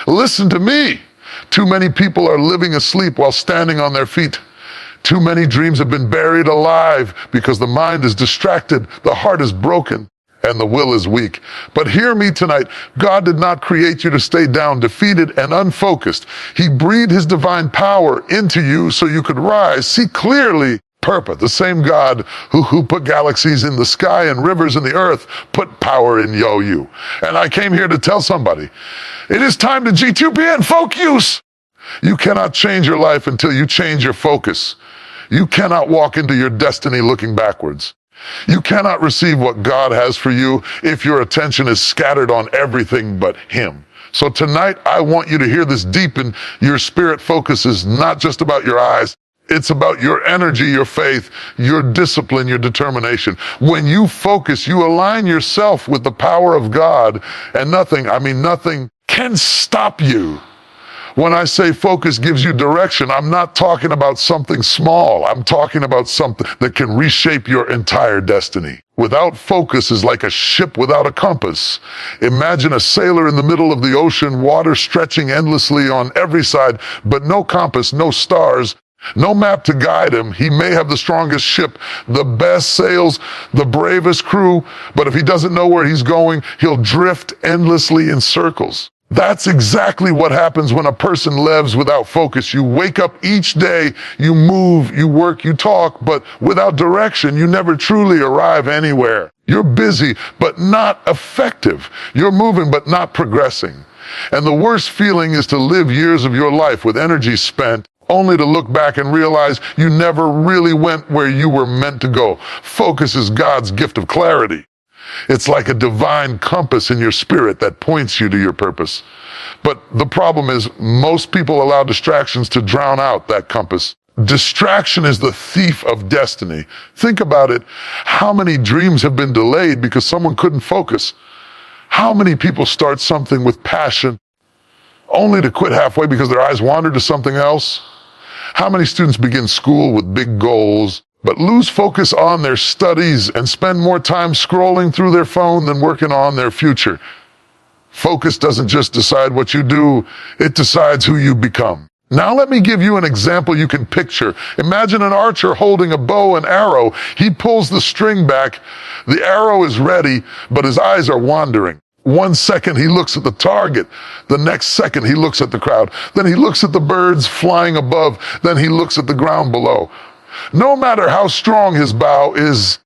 Listen to me. Too many people are living asleep while standing on their feet. Too many dreams have been buried alive because the mind is distracted, the heart is broken, and the will is weak. But hear me tonight. God did not create you to stay down, defeated, and unfocused. He breathed his divine power into you so you could rise, see clearly, purpose. The same God who put galaxies in the sky and rivers in the earth put power in you. And I came here to tell somebody, it is time to G2P and focus. You cannot change your life until you change your focus. You cannot walk into your destiny looking backwards. You cannot receive what God has for you if your attention is scattered on everything but him. So tonight, I want you to hear this deep in your spirit. Focus is not just about your eyes. It's about your energy, your faith, your discipline, your determination. When you focus, you align yourself with the power of God, and nothing can stop you. When I say focus gives you direction, I'm not talking about something small. I'm talking about something that can reshape your entire destiny. Without focus is like a ship without a compass. Imagine a sailor in the middle of the ocean, water stretching endlessly on every side, but no compass, no stars, no map to guide him. He may have the strongest ship, the best sails, the bravest crew, but if he doesn't know where he's going, he'll drift endlessly in circles. That's exactly what happens when a person lives without focus. You wake up each day, you move, you work, you talk, but without direction, you never truly arrive anywhere. You're busy, but not effective. You're moving, but not progressing. And the worst feeling is to live years of your life with energy spent only to look back and realize you never really went where you were meant to go. Focus is God's gift of clarity. It's like a divine compass in your spirit that points you to your purpose. But the problem is most people allow distractions to drown out that compass. Distraction is the thief of destiny. Think about it. How many dreams have been delayed because someone couldn't focus? How many people start something with passion only to quit halfway because their eyes wander to something else? How many students begin school with big goals, but lose focus on their studies and spend more time scrolling through their phone than working on their future? Focus doesn't just decide what you do, it decides who you become. Now let me give you an example you can picture. Imagine an archer holding a bow and arrow. He pulls the string back, the arrow is ready, but his eyes are wandering. 1 second he looks at the target, the next second he looks at the crowd, then he looks at the birds flying above, then he looks at the ground below. No matter how strong his bow is,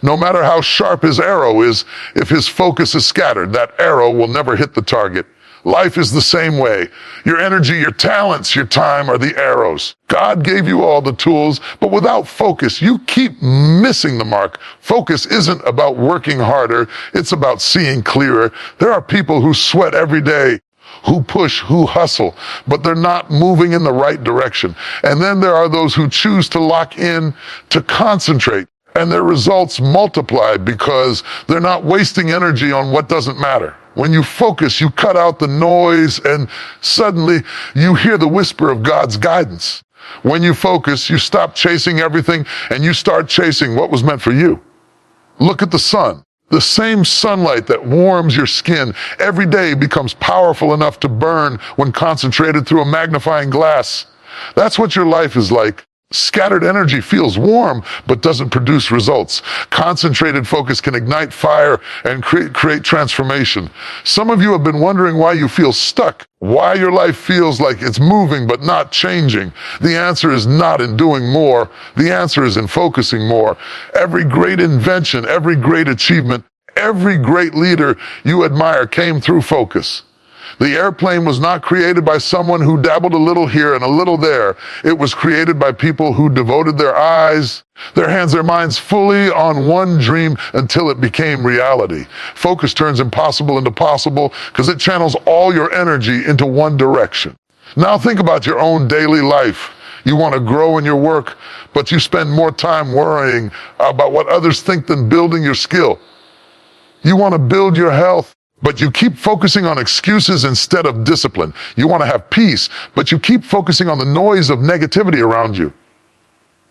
no matter how sharp his arrow is, if his focus is scattered, that arrow will never hit the target. Life is the same way. Your energy, your talents, your time are the arrows. God gave you all the tools, but without focus, you keep missing the mark. Focus isn't about working harder. It's about seeing clearer. There are people who sweat every day, who push, who hustle, but they're not moving in the right direction. And then there are those who choose to lock in, to concentrate, and their results multiply because they're not wasting energy on what doesn't matter. When you focus, you cut out the noise, and suddenly you hear the whisper of God's guidance. When you focus, you stop chasing everything and you start chasing what was meant for you. Look at the sun. The same sunlight that warms your skin every day becomes powerful enough to burn when concentrated through a magnifying glass. That's what your life is like. Scattered energy feels warm, but doesn't produce results. Concentrated focus can ignite fire and create transformation. Some of you have been wondering why you feel stuck, why your life feels like it's moving but not changing. The answer is not in doing more. The answer is in focusing more. Every great invention, every great achievement, every great leader you admire came through focus. The airplane was not created by someone who dabbled a little here and a little there. It was created by people who devoted their eyes, their hands, their minds fully on one dream until it became reality. Focus turns impossible into possible because it channels all your energy into one direction. Now think about your own daily life. You want to grow in your work, but you spend more time worrying about what others think than building your skill. You want to build your health, but you keep focusing on excuses instead of discipline. You want to have peace, but you keep focusing on the noise of negativity around you.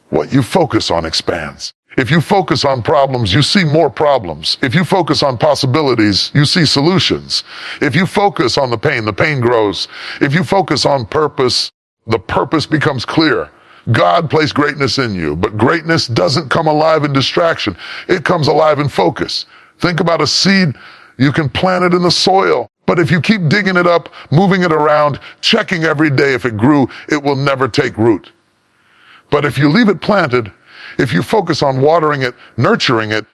What you focus on expands. If you focus on problems, you see more problems. If you focus on possibilities, you see solutions. If you focus on the pain grows. If you focus on purpose, the purpose becomes clear. God placed greatness in you, but greatness doesn't come alive in distraction. It comes alive in focus. Think about a seed. You can plant it in the soil, but if you keep digging it up, moving it around, checking every day if it grew, it will never take root. But if you leave it planted, if you focus on watering it, nurturing it,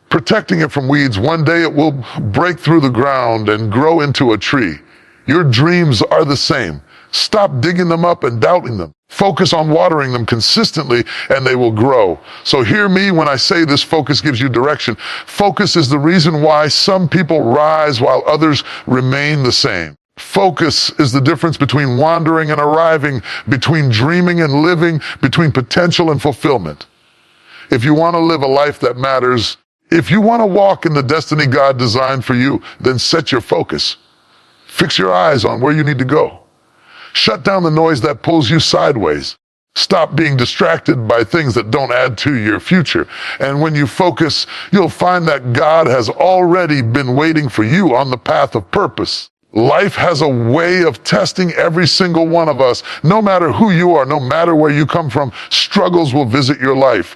protecting it from weeds, one day it will break through the ground and grow into a tree. Your dreams are the same. Stop digging them up and doubting them. Focus on watering them consistently and they will grow. So hear me when I say this focus gives you direction. Focus is the reason why some people rise while others remain the same. Focus is the difference between wandering and arriving, between dreaming and living, between potential and fulfillment. If you want to live a life that matters, if you want to walk in the destiny God designed for you, then set your focus. Fix your eyes on where you need to go. Shut down the noise that pulls you sideways. Stop being distracted by things that don't add to your future. And when you focus, you'll find that God has already been waiting for you on the path of purpose. Life has a way of testing every single one of us. No matter who you are, no matter where you come from, struggles will visit your life.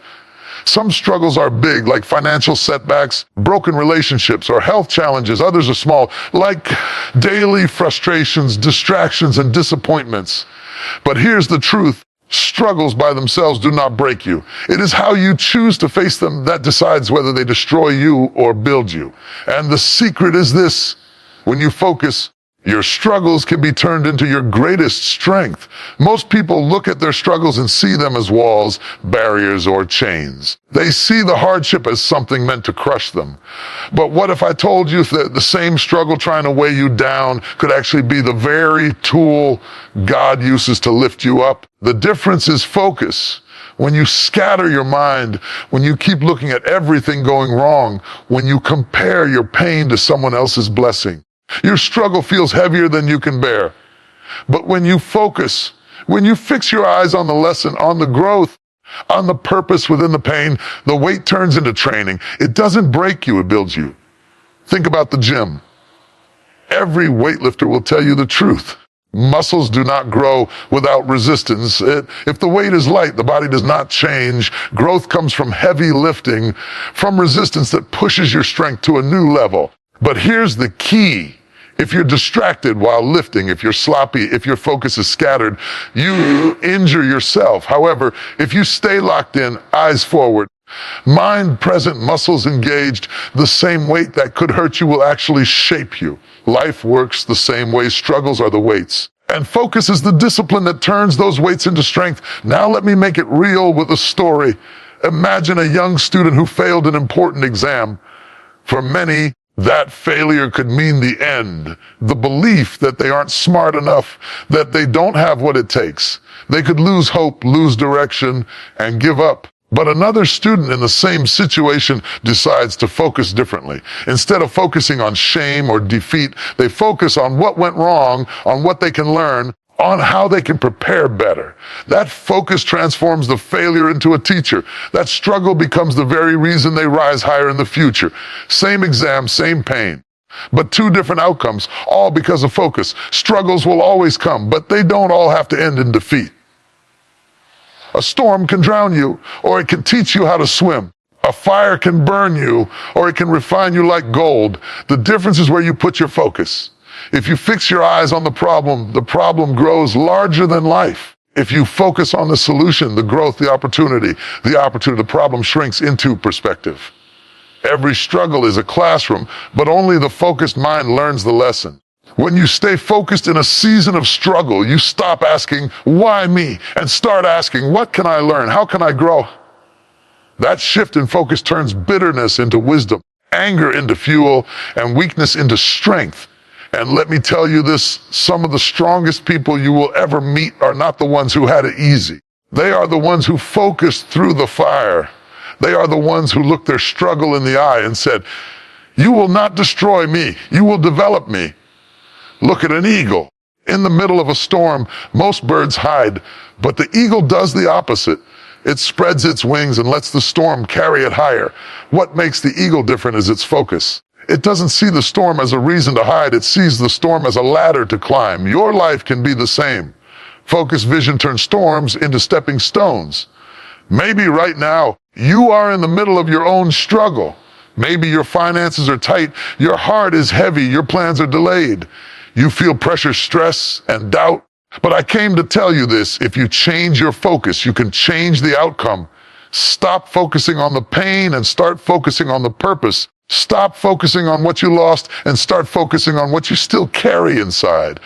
Some struggles are big, like financial setbacks, broken relationships, or health challenges. Others are small, like daily frustrations, distractions, and disappointments. But here's the truth. Struggles by themselves do not break you. It is how you choose to face them that decides whether they destroy you or build you. And the secret is this. When you focus, your struggles can be turned into your greatest strength. Most people look at their struggles and see them as walls, barriers, or chains. They see the hardship as something meant to crush them. But what if I told you that the same struggle trying to weigh you down could actually be the very tool God uses to lift you up? The difference is focus. When you scatter your mind, when you keep looking at everything going wrong, when you compare your pain to someone else's blessing, your struggle feels heavier than you can bear. But when you focus, when you fix your eyes on the lesson, on the growth, on the purpose within the pain, the weight turns into training. It doesn't break you, it builds you. Think about the gym. Every weightlifter will tell you the truth. Muscles do not grow without resistance. If the weight is light, the body does not change. Growth comes from heavy lifting, from resistance that pushes your strength to a new level. But here's the key. If you're distracted while lifting, if you're sloppy, if your focus is scattered, you injure yourself. However, if you stay locked in, eyes forward, mind present, muscles engaged, the same weight that could hurt you will actually shape you. Life works the same way. Struggles are the weights. And focus is the discipline that turns those weights into strength. Now let me make it real with a story. Imagine a young student who failed an important exam. For many, that failure could mean the end, the belief that they aren't smart enough, that they don't have what it takes. They could lose hope, lose direction, and give up. But another student in the same situation decides to focus differently. Instead of focusing on shame or defeat, they focus on what went wrong, on what they can learn, on how they can prepare better. That focus transforms the failure into a teacher. That struggle becomes the very reason they rise higher in the future. Same exam, same pain, but two different outcomes, all because of focus. Struggles will always come, but they don't all have to end in defeat. A storm can drown you, or it can teach you how to swim. A fire can burn you, or it can refine you like gold. The difference is where you put your focus. If you fix your eyes on the problem grows larger than life. If you focus on the solution, the growth, the opportunity, the problem shrinks into perspective. Every struggle is a classroom, but only the focused mind learns the lesson. When you stay focused in a season of struggle, you stop asking, why me? And start asking, what can I learn? How can I grow? That shift in focus turns bitterness into wisdom, anger into fuel, and weakness into strength. And let me tell you this, some of the strongest people you will ever meet are not the ones who had it easy. They are the ones who focused through the fire. They are the ones who looked their struggle in the eye and said, you will not destroy me, you will develop me. Look at an eagle. In the middle of a storm, most birds hide, but the eagle does the opposite. It spreads its wings and lets the storm carry it higher. What makes the eagle different is its focus. It doesn't see the storm as a reason to hide. It sees the storm as a ladder to climb. Your life can be the same. Focused vision turns storms into stepping stones. Maybe right now, you are in the middle of your own struggle. Maybe your finances are tight, your heart is heavy, your plans are delayed. You feel pressure, stress, and doubt. But I came to tell you this: if you change your focus, you can change the outcome. Stop focusing on the pain and start focusing on the purpose. Stop focusing on what you lost and start focusing on what you still carry inside.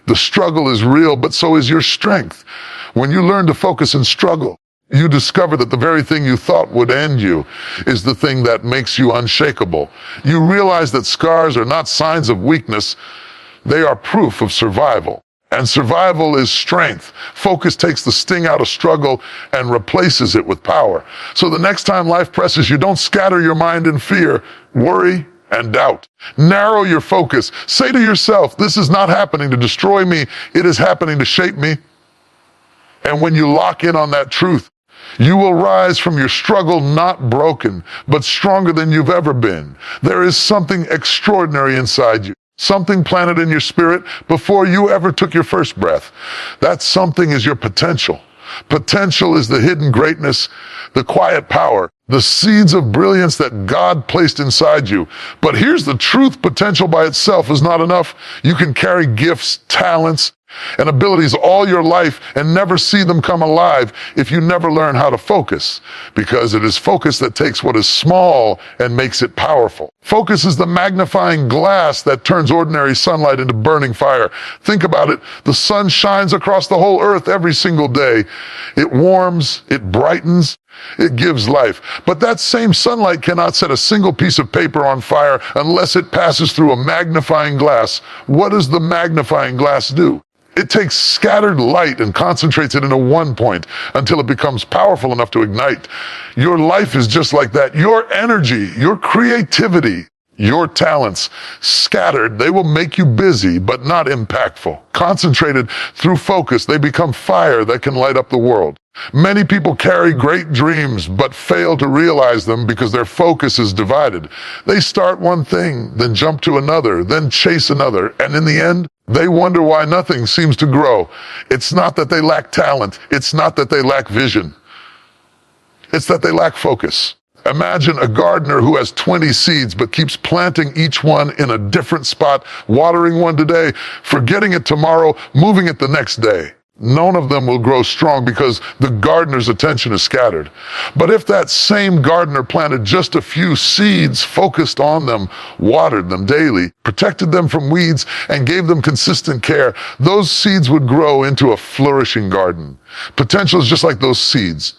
The struggle is real, but so is your strength. When you learn to focus and struggle, you discover that the very thing you thought would end you is the thing that makes you unshakable. You realize that scars are not signs of weakness. They are proof of survival. And survival is strength. Focus takes the sting out of struggle and replaces it with power. So the next time life presses you, don't scatter your mind in fear, worry, and doubt. Narrow your focus. Say to yourself, this is not happening to destroy me. It is happening to shape me. And when you lock in on that truth, you will rise from your struggle not broken, but stronger than you've ever been. There is something extraordinary inside you. Something planted in your spirit before you ever took your first breath. That something is your potential. Potential is the hidden greatness, the quiet power, the seeds of brilliance that God placed inside you. But here's the truth: potential by itself is not enough. You can carry gifts, talents, and abilities all your life and never see them come alive if you never learn how to focus, because it is focus that takes what is small and makes it powerful. Focus is the magnifying glass that turns ordinary sunlight into burning fire. Think about it. The sun shines across the whole earth every single day. It warms, it brightens, it gives life. But that same sunlight cannot set a single piece of paper on fire unless it passes through a magnifying glass. What does the magnifying glass do? It takes scattered light and concentrates it into one point until it becomes powerful enough to ignite. Your life is just like that. Your energy, your creativity, your talents, scattered, they will make you busy but not impactful. Concentrated through focus, they become fire that can light up the world. Many people carry great dreams but fail to realize them because their focus is divided. They start one thing, then jump to another, then chase another, and in the end, they wonder why nothing seems to grow. It's not that they lack talent. It's not that they lack vision. It's that they lack focus. Imagine a gardener who has 20 seeds but keeps planting each one in a different spot, watering one today, forgetting it tomorrow, moving it the next day. None of them will grow strong because the gardener's attention is scattered. But if that same gardener planted just a few seeds, focused on them, watered them daily, protected them from weeds, and gave them consistent care, those seeds would grow into a flourishing garden. Potential is just like those seeds.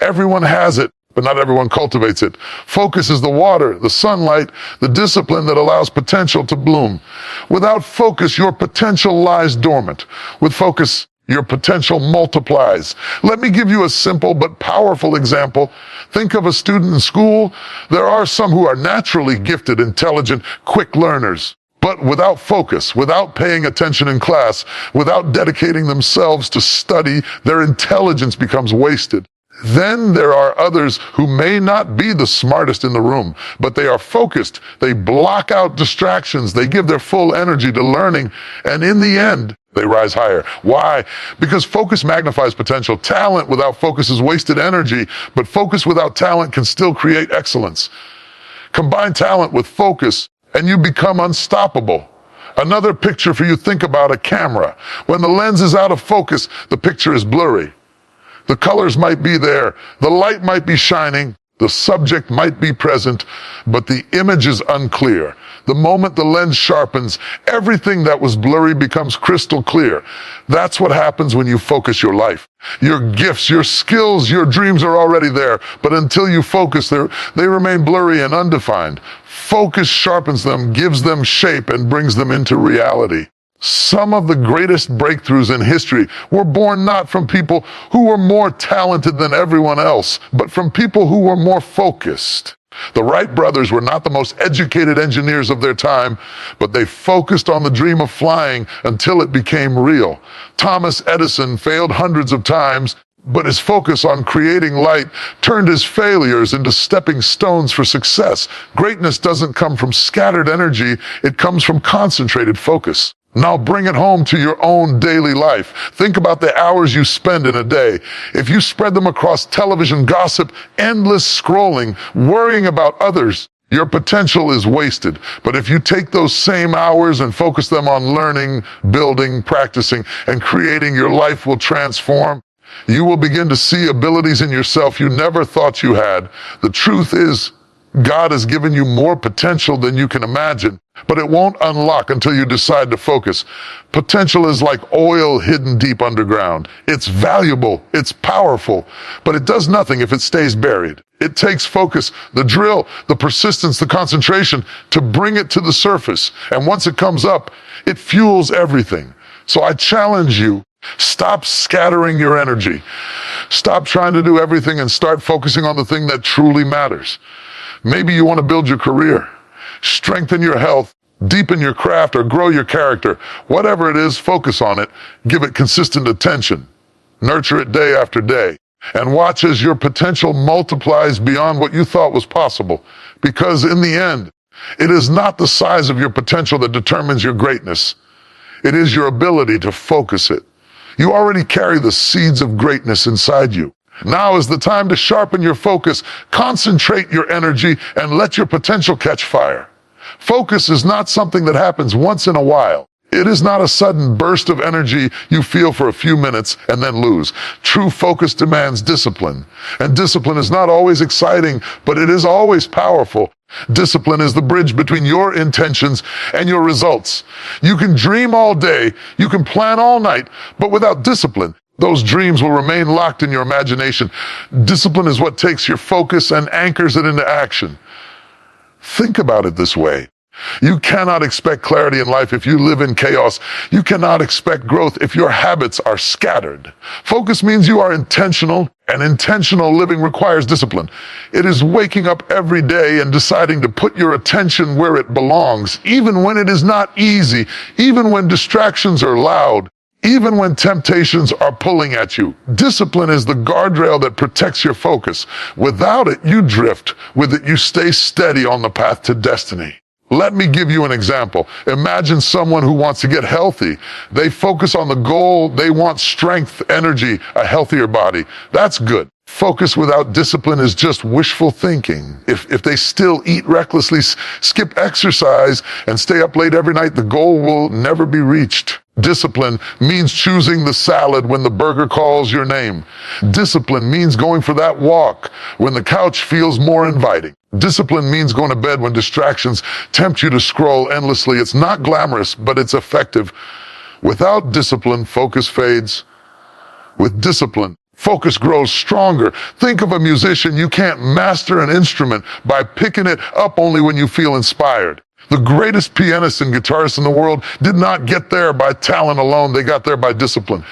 Everyone has it, but not everyone cultivates it. Focus is the water, the sunlight, the discipline that allows potential to bloom. Without focus, your potential lies dormant. With focus, your potential multiplies. Let me give you a simple but powerful example. Think of a student in school. There are some who are naturally gifted, intelligent, quick learners. But without focus, without paying attention in class, without dedicating themselves to study, their intelligence becomes wasted. Then there are others who may not be the smartest in the room, but they are focused. They block out distractions. They give their full energy to learning. And in the end, they rise higher. Why? Because focus magnifies potential. Talent without focus is wasted energy, but focus without talent can still create excellence. Combine talent with focus, and you become unstoppable. Another picture for you: think about a camera. When the lens is out of focus, the picture is blurry. The colors might be there, the light might be shining, the subject might be present, but the image is unclear. The moment the lens sharpens, everything that was blurry becomes crystal clear. That's what happens when you focus your life. Your gifts, your skills, your dreams are already there, but until you focus, they remain blurry and undefined. Focus sharpens them, gives them shape, and brings them into reality. Some of the greatest breakthroughs in history were born not from people who were more talented than everyone else, but from people who were more focused. The Wright brothers were not the most educated engineers of their time, but they focused on the dream of flying until it became real. Thomas Edison failed hundreds of times, But his focus on creating light turned his failures into stepping stones for success. Greatness doesn't come from scattered energy, it comes from concentrated focus. Now bring it home to your own daily life. Think about the hours you spend in a day. If you spread them across television gossip, endless scrolling, worrying about others, your potential is wasted. But if you take those same hours and focus them on learning, building, practicing, and creating, your life will transform. You will begin to see abilities in yourself you never thought you had. The truth is, God has given you more potential than you can imagine, but it won't unlock until you decide to focus. Potential is like oil hidden deep underground. It's valuable, it's powerful, but it does nothing if it stays buried. It takes focus, the drill, the persistence, the concentration to bring it to the surface. And once it comes up, it fuels everything. So I challenge you, stop scattering your energy. Stop trying to do everything and start focusing on the thing that truly matters. Maybe you want to build your career, strengthen your health, deepen your craft, or grow your character. Whatever it is, focus on it. Give it consistent attention. Nurture it day after day. And watch as your potential multiplies beyond what you thought was possible. Because in the end, it is not the size of your potential that determines your greatness. It is your ability to focus it. You already carry the seeds of greatness inside you. Now is the time to sharpen your focus, concentrate your energy, and let your potential catch fire. Focus is not something that happens once in a while. It is not a sudden burst of energy you feel for a few minutes and then lose. True focus demands discipline. And discipline is not always exciting, but it is always powerful. Discipline is the bridge between your intentions and your results. You can dream all day, you can plan all night, but without discipline, those dreams will remain locked in your imagination. Discipline is what takes your focus and anchors it into action. Think about it this way. You cannot expect clarity in life if you live in chaos. You cannot expect growth if your habits are scattered. Focus means you are intentional, and intentional living requires discipline. It is waking up every day and deciding to put your attention where it belongs, even when it is not easy, even when distractions are loud, even when temptations are pulling at you. Discipline is the guardrail that protects your focus. Without it, you drift. With it, you stay steady on the path to destiny. Let me give you an example. Imagine someone who wants to get healthy. They focus on the goal. They want strength, energy, a healthier body. That's good. Focus without discipline is just wishful thinking. If they still eat recklessly, skip exercise, and stay up late every night, the goal will never be reached. Discipline means choosing the salad when the burger calls your name. Discipline means going for that walk when the couch feels more inviting. Discipline means going to bed when distractions tempt you to scroll endlessly. It's not glamorous, but it's effective. Without discipline, focus fades. With discipline, focus grows stronger. Think of a musician. You can't master an instrument by picking it up only when you feel inspired. The greatest pianists and guitarists in the world did not get there by talent alone. They got there by discipline.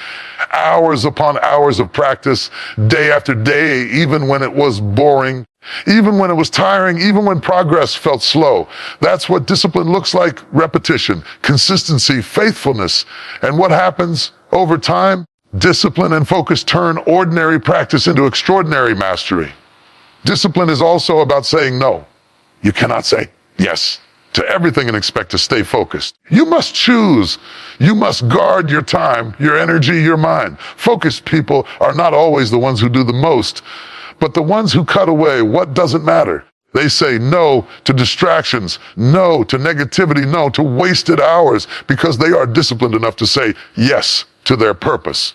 Hours upon hours of practice, day after day, even when it was boring, even when it was tiring, even when progress felt slow. That's what discipline looks like: repetition, consistency, faithfulness. And what happens over time? Discipline and focus turn ordinary practice into extraordinary mastery. Discipline is also about saying no. You cannot say yes to everything and expect to stay focused. You must choose. You must guard your time, your energy, your mind. Focused people are not always the ones who do the most, but the ones who cut away what doesn't matter. They say no to distractions, no to negativity, no to wasted hours, because they are disciplined enough to say yes to their purpose.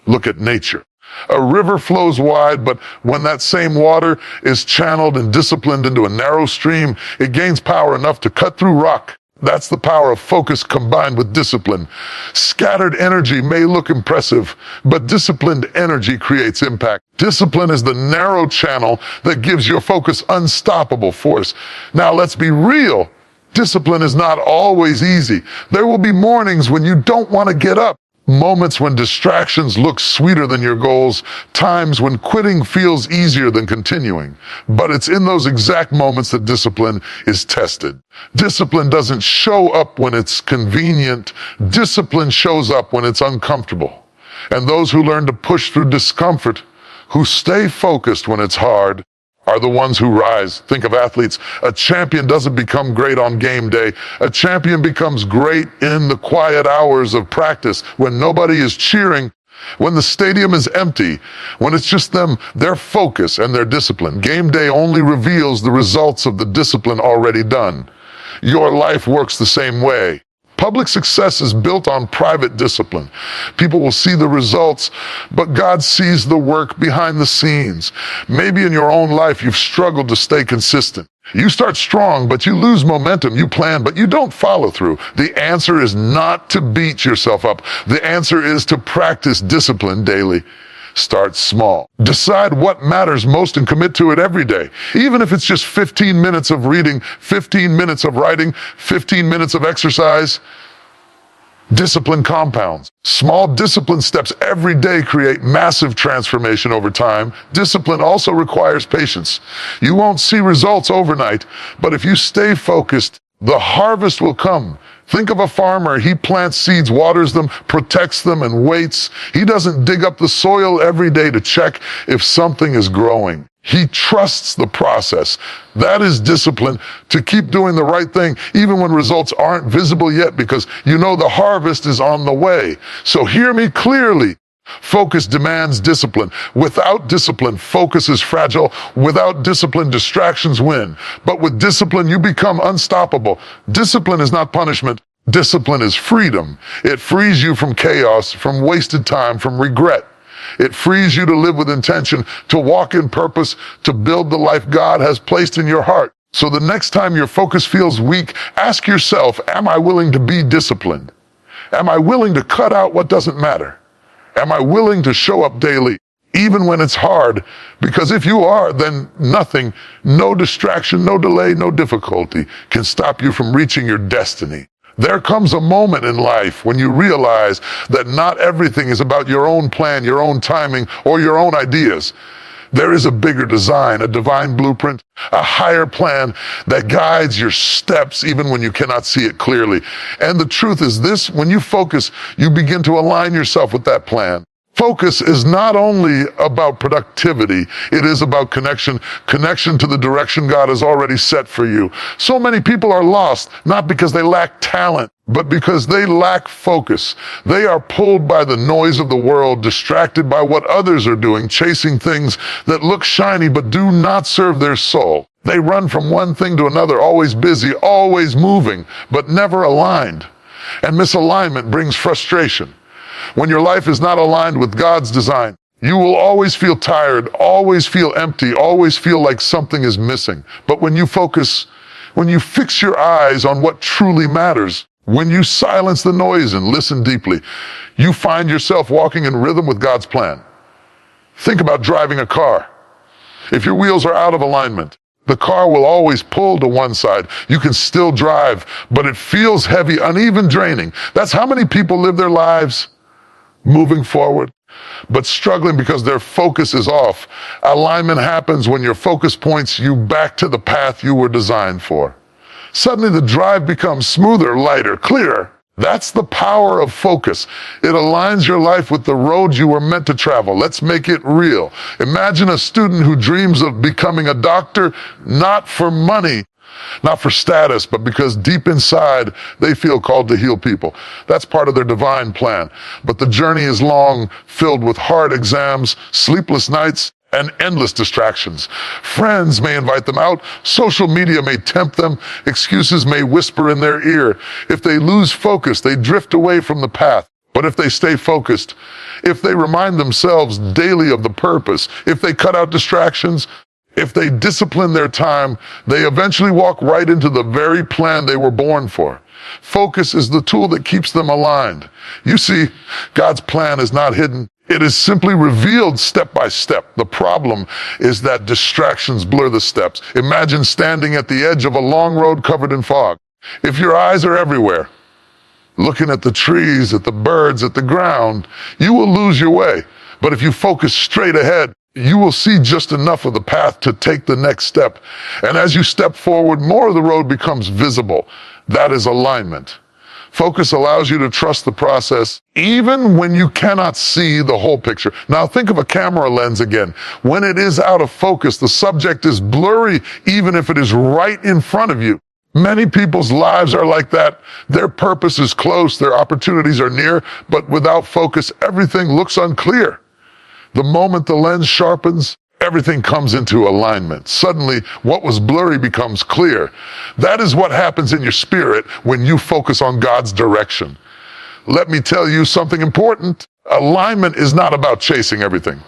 Look at nature. A river flows wide, but when that same water is channeled and disciplined into a narrow stream, it gains power enough to cut through rock. That's the power of focus combined with discipline. Scattered energy may look impressive, but disciplined energy creates impact. Discipline is the narrow channel that gives your focus unstoppable force. Now let's be real. Discipline is not always easy. There will be mornings when you don't want to get up. Moments when distractions look sweeter than your goals, times when quitting feels easier than continuing. But it's in those exact moments that discipline is tested. Discipline doesn't show up when it's convenient. Discipline shows up when it's uncomfortable. And those who learn to push through discomfort, who stay focused when it's hard, are the ones who rise. Think of athletes. A champion doesn't become great on game day. A champion becomes great in the quiet hours of practice when nobody is cheering, when the stadium is empty, when it's just them, their focus and their discipline. Game day only reveals the results of the discipline already done. Your life works the same way. Public success is built on private discipline. People will see the results, but God sees the work behind the scenes. Maybe in your own life, you've struggled to stay consistent. You start strong, but you lose momentum. You plan, but you don't follow through. The answer is not to beat yourself up. The answer is to practice discipline daily. Start small. Decide what matters most and commit to it every day. Even if it's just 15 minutes of reading, 15 minutes of writing, 15 minutes of exercise. Discipline compounds. Small discipline steps every day create massive transformation over time. Discipline also requires patience. You won't see results overnight, but if you stay focused, the harvest will come. Think of a farmer. He plants seeds, waters them, protects them, and waits. He doesn't dig up the soil every day to check if something is growing. He trusts the process. That is discipline, to keep doing the right thing even when results aren't visible yet, because you know the harvest is on the way. So hear me clearly. Focus demands discipline. Without discipline, focus is fragile. Without discipline, distractions win. But with discipline, you become unstoppable. Discipline is not punishment. Discipline is freedom. It frees you from chaos, from wasted time, from regret. It frees you to live with intention, to walk in purpose, to build the life God has placed in your heart. So the next time your focus feels weak, ask yourself, am I willing to be disciplined? Am I willing to cut out what doesn't matter? Am I willing to show up daily, even when it's hard? Because if you are, then nothing, no distraction, no delay, no difficulty can stop you from reaching your destiny. There comes a moment in life when you realize that not everything is about your own plan, your own timing, or your own ideas. There is a bigger design, a divine blueprint, a higher plan that guides your steps even when you cannot see it clearly. And the truth is this: when you focus, you begin to align yourself with that plan. Focus is not only about productivity, it is about connection to the direction God has already set for you. So many people are lost, not because they lack talent, but because they lack focus. They are pulled by the noise of the world, distracted by what others are doing, chasing things that look shiny but do not serve their soul. They run from one thing to another, always busy, always moving, but never aligned. And misalignment brings frustration. When your life is not aligned with God's design, you will always feel tired, always feel empty, always feel like something is missing. But when you focus, when you fix your eyes on what truly matters, when you silence the noise and listen deeply, you find yourself walking in rhythm with God's plan. Think about driving a car. If your wheels are out of alignment, the car will always pull to one side. You can still drive, but it feels heavy, uneven, draining. That's how many people live their lives, moving forward, but struggling because their focus is off. Alignment happens when your focus points you back to the path you were designed for. Suddenly the drive becomes smoother, lighter, clearer. That's the power of focus. It aligns your life with the road you were meant to travel. Let's make it real. Imagine a student who dreams of becoming a doctor, not for money, not for status, but because deep inside they feel called to heal people. That's part of their divine plan. But the journey is long, filled with hard exams, sleepless nights, and endless distractions. Friends may invite them out, social media may tempt them, excuses may whisper in their ear. If they lose focus, they drift away from the path. But if they stay focused, if they remind themselves daily of the purpose, if they cut out distractions, if they discipline their time, they eventually walk right into the very plan they were born for. Focus is the tool that keeps them aligned. You see, God's plan is not hidden. It is simply revealed step by step. The problem is that distractions blur the steps. Imagine standing at the edge of a long road covered in fog. If your eyes are everywhere, looking at the trees, at the birds, at the ground, you will lose your way. But if you focus straight ahead, you will see just enough of the path to take the next step. And as you step forward, more of the road becomes visible. That is alignment. Focus allows you to trust the process, even when you cannot see the whole picture. Now think of a camera lens again. When it is out of focus, the subject is blurry, even if it is right in front of you. Many people's lives are like that. Their purpose is close, their opportunities are near, but without focus, everything looks unclear. The moment the lens sharpens, everything comes into alignment. Suddenly, what was blurry becomes clear. That is what happens in your spirit when you focus on God's direction. Let me tell you something important. Alignment is not about chasing everything.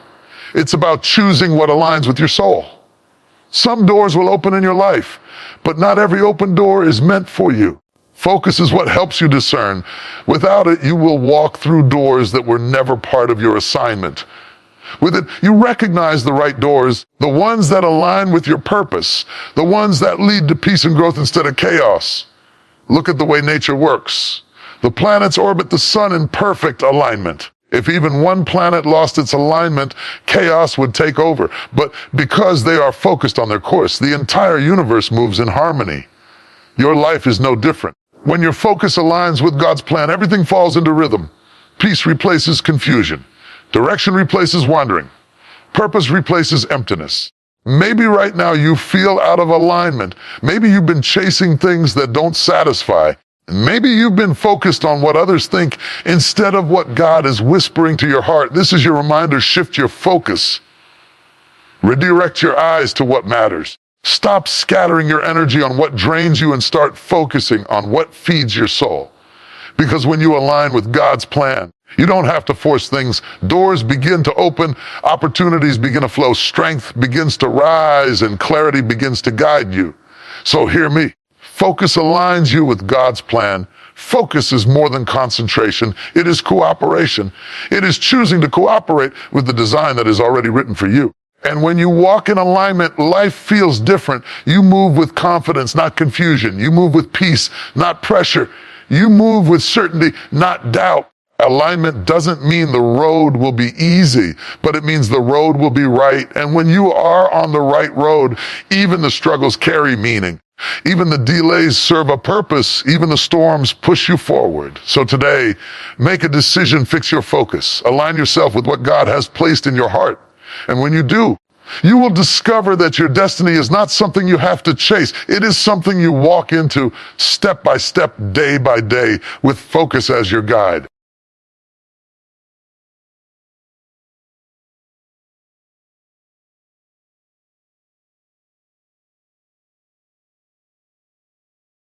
It's about choosing what aligns with your soul. Some doors will open in your life, but not every open door is meant for you. Focus is what helps you discern. Without it, you will walk through doors that were never part of your assignment. With it, you recognize the right doors, the ones that align with your purpose, the ones that lead to peace and growth instead of chaos. Look at the way nature works. The planets orbit the sun in perfect alignment. If even one planet lost its alignment, chaos would take over. But because they are focused on their course, the entire universe moves in harmony. Your life is no different. When your focus aligns with God's plan, everything falls into rhythm. Peace replaces confusion. Direction replaces wandering. Purpose replaces emptiness. Maybe right now you feel out of alignment. Maybe you've been chasing things that don't satisfy. Maybe you've been focused on what others think instead of what God is whispering to your heart. This is your reminder. Shift your focus. Redirect your eyes to what matters. Stop scattering your energy on what drains you and start focusing on what feeds your soul. Because when you align with God's plan, you don't have to force things. Doors begin to open, opportunities begin to flow, strength begins to rise, and clarity begins to guide you. So hear me. Focus aligns you with God's plan. Focus is more than concentration. It is cooperation. It is choosing to cooperate with the design that is already written for you. And when you walk in alignment, life feels different. You move with confidence, not confusion. You move with peace, not pressure. You move with certainty, not doubt. Alignment doesn't mean the road will be easy, but it means the road will be right. And when you are on the right road, even the struggles carry meaning. Even the delays serve a purpose. Even the storms push you forward. So today, make a decision, fix your focus. Align yourself with what God has placed in your heart. And when you do, you will discover that your destiny is not something you have to chase. It is something you walk into step by step, day by day, with focus as your guide.